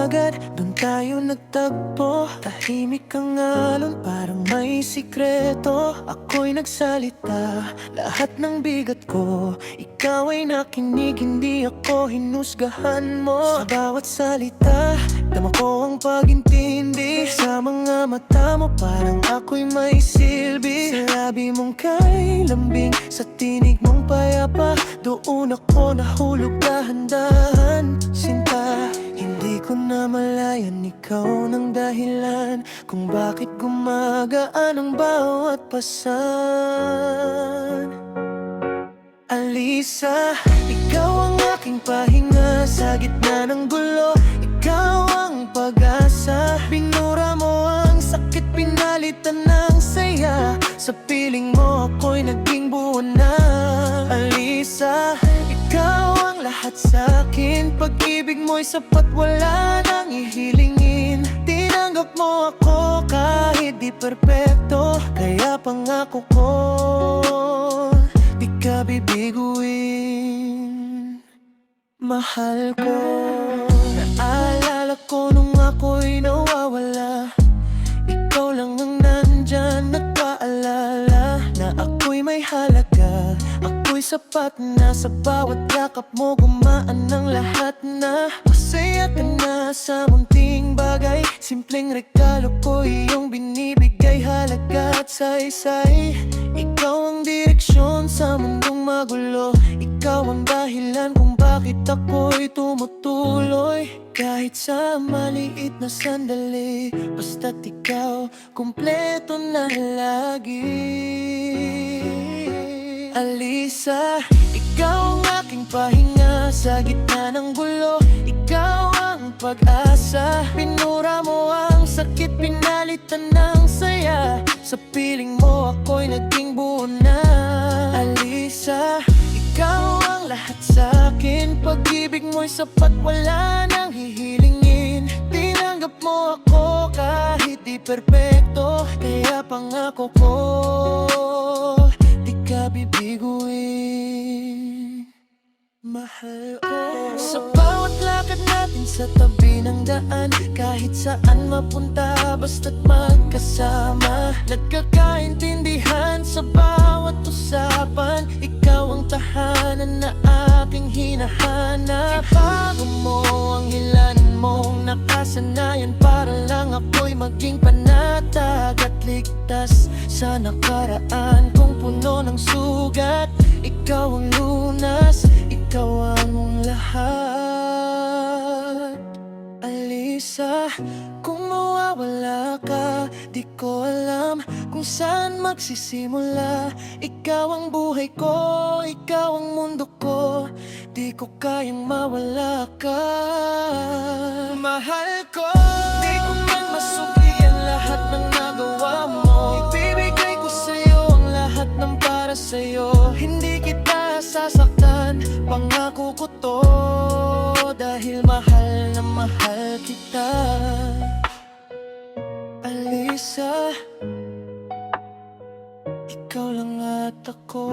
agad, dun tayo nagtagpo. Tahimik ang alon, parang may sikreto. Ako'y nagsalita, lahat ng bigat ko ikaw ay nakinig, hindi ako hinusgahan mo. Sa bawat salita, dama ko ang pag-intindi. Sa mga mata mo, parang ako'y may silbi. Sa labi mong kay lambing, sa tinig mong payapa, doon ako nahulog dahan-dahan. Sinta, hindi ko na malayan, ikaw ng dahilan kung bakit gumagaan ang bawat pasan. Alisa, ikaw ang aking pahinga sa gitna ng gulo. Ikaw ang pag-asa, binura mo ang sakit, pinalitan ng saya. Sa piling mo ako'y naging buo na. Alisa, ikaw ang lahat sa'kin, pag-ibig mo'y sapat, wala nang ihilingin. Tinanggap mo ako kahit di perpekto, kaya pangako ko di ka bibiguin. Mahal ko, naalala ko nung ako'y nawawala. Ikaw lang ang nandyan, nagpaalala na ako'y may halaga. Ako'y sapat na, sa bawat yakap mo gumaan ng lahat na. Masaya ka na sa munting bagay, simpleng regalo ko iyong binibigay. Halaga at saysay, ikaw ang direksyon sa mundong magulo. Ikaw ang dahilan kung bakit ako'y tumutuloy. Kahit sa maliit na sandali, basta't ikaw, kumpleto na lagi. Alisa, ikaw ang aking pahinga sa gitna ng gulo. Ikaw ang pag-asa, pinura mo ang sakit, pinalitan ng saya. Sa piling mo ako'y naging buo na. Alisa, ikaw ang lahat sa'kin, pag-ibig mo'y sapat, wala nang hihilingin. Tinanggap mo ako kahit di perpekto, kaya pangako ko di ka bibiguin. Mahal ko. Sa bawat lakad natin sa tabi ng daan, kahit saan mapunta basta't magkasama, nagkakaintindihan sa bawat usapan. Ikaw ang tahanan na aking hinahanap. Ibago mo ang ilan mong nakasanayan para lang ako'y maging panatag at ligtas sa nakaraan kong puno ng sugat. Ikaw ang lunas, ikaw ang lahat. Alisa, kung mawawala ka, di ko alam kung saan magsisimula. Ikaw ang buhay ko, ikaw ang mundo ko, di ko kayang mawala ka. Mahal ko, di ko man masukli ang lahat ng nagawa mo. Ibibigay ko sa'yo ang lahat ng para sa'yo. Hindi kita sasaktan, pangako ko to, dahil mahal na mahal kita. Alisa, ikaw lang at ako.